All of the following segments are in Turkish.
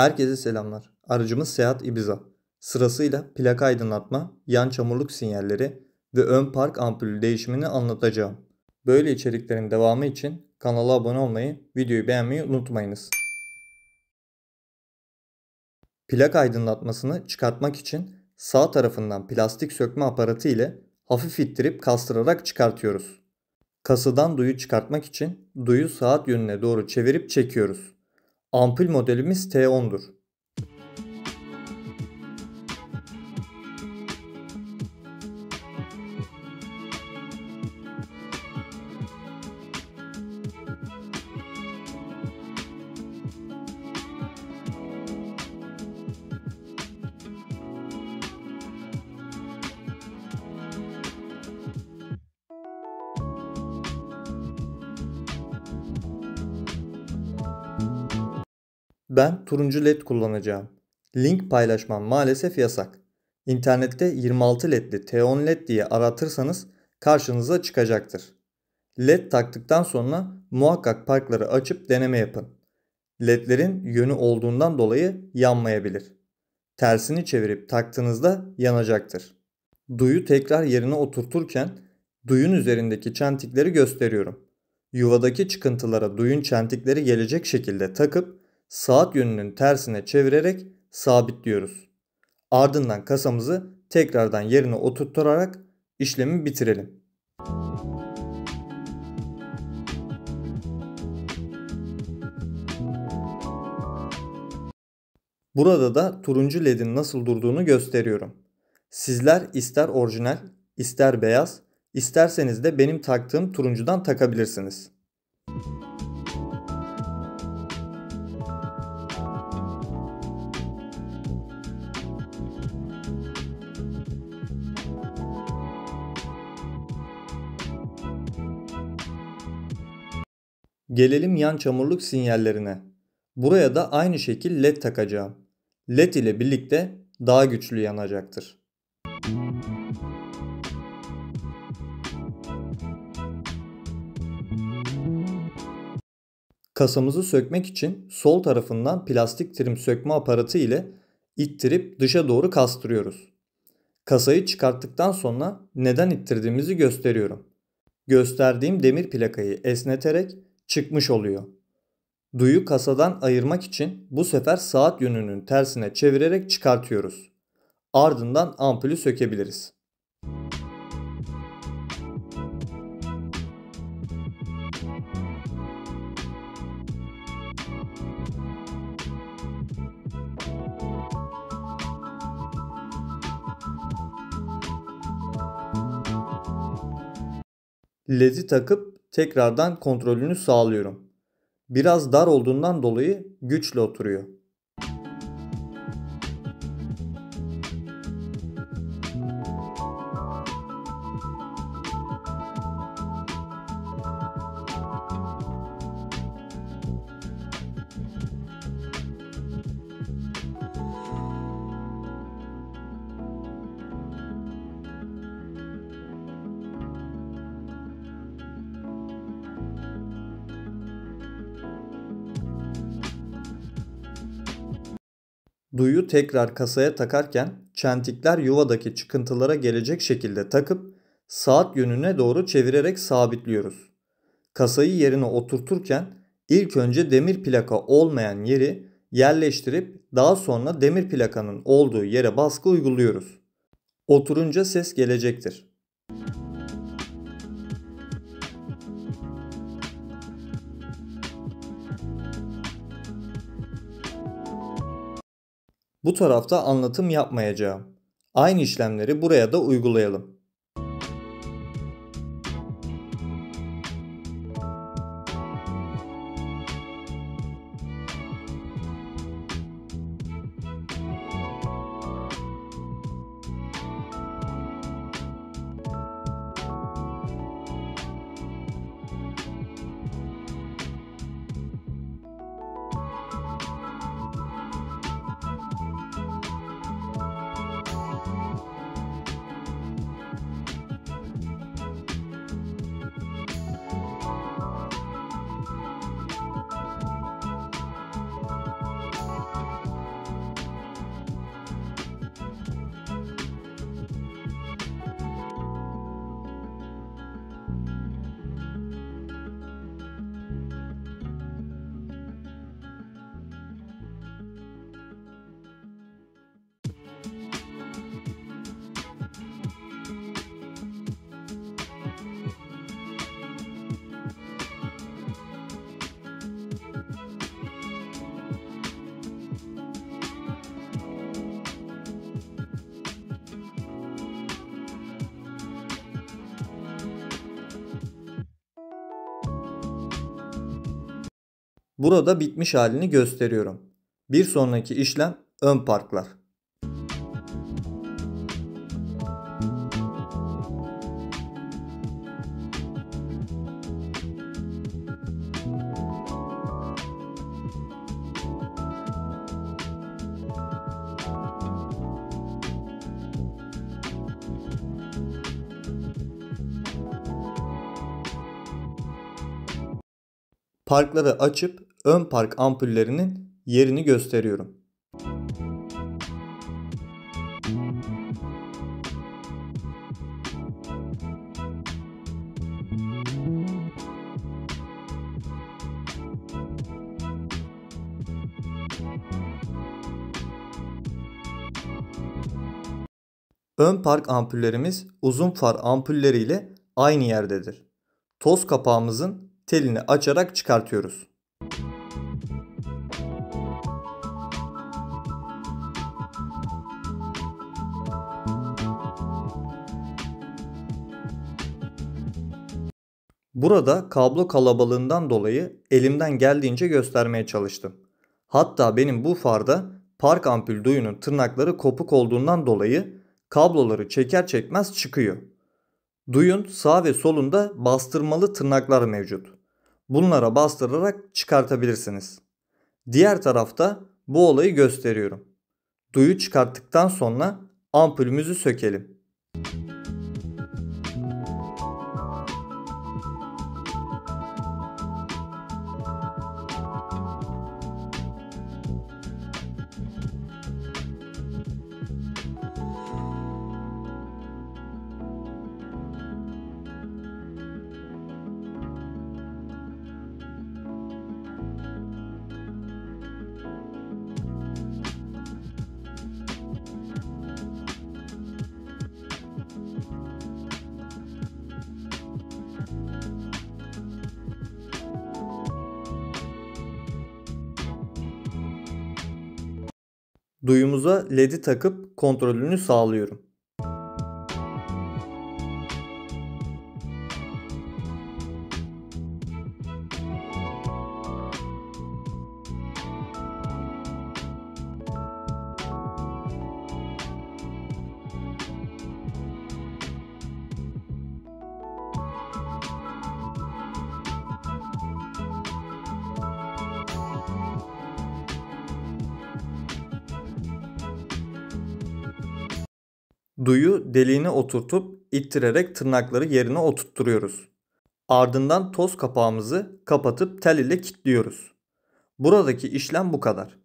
Herkese selamlar. Aracımız Seat Ibiza. Sırasıyla plaka aydınlatma, yan çamurluk sinyalleri ve ön park ampulü değişimini anlatacağım. Böyle içeriklerin devamı için kanala abone olmayı, videoyu beğenmeyi unutmayınız. Plaka aydınlatmasını çıkartmak için sağ tarafından plastik sökme aparatı ile hafif ittirip kastırarak çıkartıyoruz. Kasadan duyu çıkartmak için duyu saat yönüne doğru çevirip çekiyoruz. Ampul modelimiz T10'dur. Ben turuncu led kullanacağım. Link paylaşmam maalesef yasak. İnternette 26 ledli T10 led diye aratırsanız karşınıza çıkacaktır. Led taktıktan sonra muhakkak parkları açıp deneme yapın. Ledlerin yönü olduğundan dolayı yanmayabilir. Tersini çevirip taktığınızda yanacaktır. Duyu tekrar yerine oturturken duyun üzerindeki çentikleri gösteriyorum. Yuvadaki çıkıntılara duyun çentikleri gelecek şekilde takıp saat yönünün tersine çevirerek sabitliyoruz. Ardından kasamızı tekrardan yerine oturtarak işlemi bitirelim. Burada da turuncu ledin nasıl durduğunu gösteriyorum. Sizler ister orijinal, ister beyaz, isterseniz de benim taktığım turuncudan takabilirsiniz. Gelelim yan çamurluk sinyallerine. Buraya da aynı şekil led takacağım. Led ile birlikte daha güçlü yanacaktır. Kasamızı sökmek için sol tarafından plastik trim sökme aparatı ile ittirip dışa doğru kastırıyoruz. Kasayı çıkarttıktan sonra neden ittirdiğimizi gösteriyorum. Gösterdiğim demir plakayı esneterek çıkmış oluyor. Duyu kasadan ayırmak için bu sefer saat yönünün tersine çevirerek çıkartıyoruz. Ardından ampulü sökebiliriz. LED'i takıp tekrardan kontrolünü sağlıyorum. Biraz dar olduğundan dolayı güçle oturuyor. Duyu tekrar kasaya takarken çentikler yuvadaki çıkıntılara gelecek şekilde takıp saat yönüne doğru çevirerek sabitliyoruz. Kasayı yerine oturturken ilk önce demir plaka olmayan yeri yerleştirip daha sonra demir plakanın olduğu yere baskı uyguluyoruz. Oturunca ses gelecektir. Bu tarafta anlatım yapmayacağım. Aynı işlemleri buraya da uygulayalım. Burada bitmiş halini gösteriyorum. Bir sonraki işlem ön parklar. Parkları açıp ön park ampullerinin yerini gösteriyorum. Ön park ampullerimiz uzun far ampulleriyle aynı yerdedir. Toz kapağımızın telini açarak çıkartıyoruz. Burada kablo kalabalığından dolayı elimden geldiğince göstermeye çalıştım. Hatta benim bu farda park ampul duyunun tırnakları kopuk olduğundan dolayı kabloları çeker çekmez çıkıyor. Duyun sağ ve solunda bastırmalı tırnaklar mevcut. Bunlara bastırarak çıkartabilirsiniz. Diğer tarafta bu olayı gösteriyorum. Duyu çıkarttıktan sonra ampulümüzü sökelim. Duyumuza led'i takıp kontrolünü sağlıyorum. Duyu deliğine oturtup ittirerek tırnakları yerine oturtturuyoruz. Ardından toz kapağımızı kapatıp tel ile kilitliyoruz. Buradaki işlem bu kadar.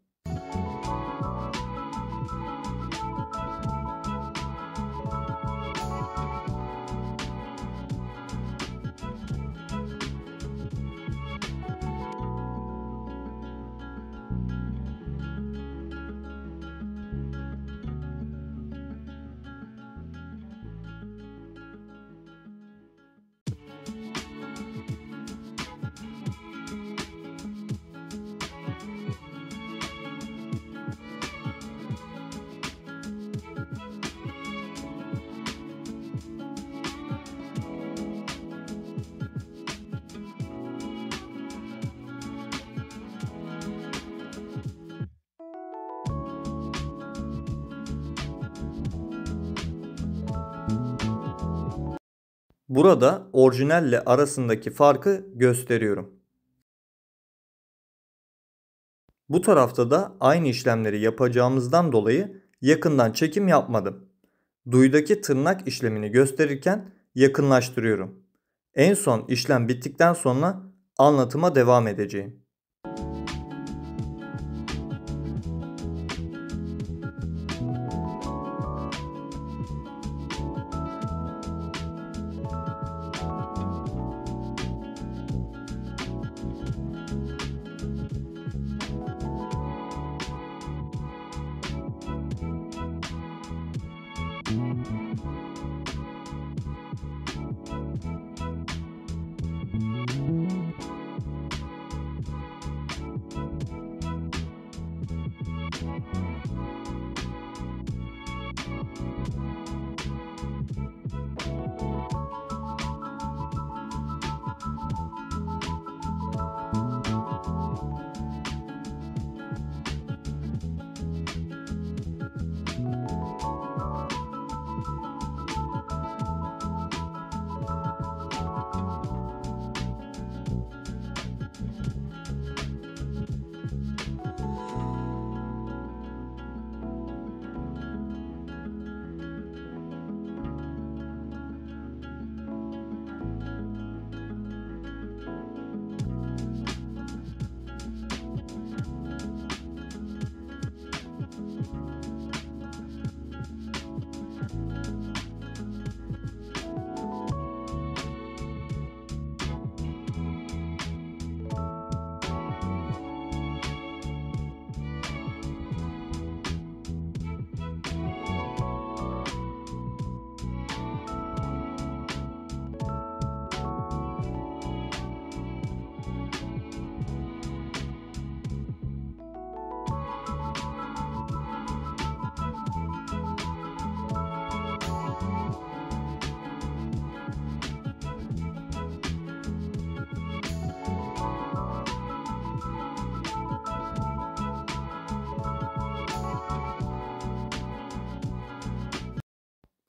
Burada orijinalle arasındaki farkı gösteriyorum. Bu tarafta da aynı işlemleri yapacağımızdan dolayı yakından çekim yapmadım. Duyudaki tırnak işlemini gösterirken yakınlaştırıyorum. En son işlem bittikten sonra anlatıma devam edeceğim.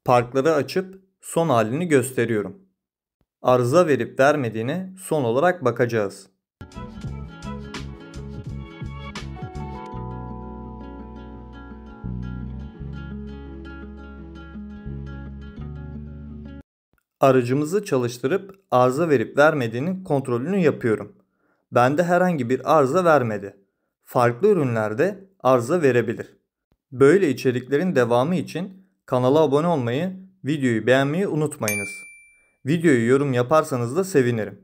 Parkları açıp son halini gösteriyorum. Arıza verip vermediğine son olarak bakacağız. Aracımızı çalıştırıp arıza verip vermediğinin kontrolünü yapıyorum. Bende herhangi bir arıza vermedi. Farklı ürünlerde arıza verebilir. Böyle içeriklerin devamı için kanala abone olmayı, videoyu beğenmeyi unutmayınız. Videoyu yorum yaparsanız da sevinirim.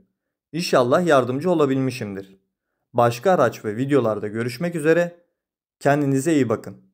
İnşallah yardımcı olabilmişimdir. Başka araç ve videolarda görüşmek üzere. Kendinize iyi bakın.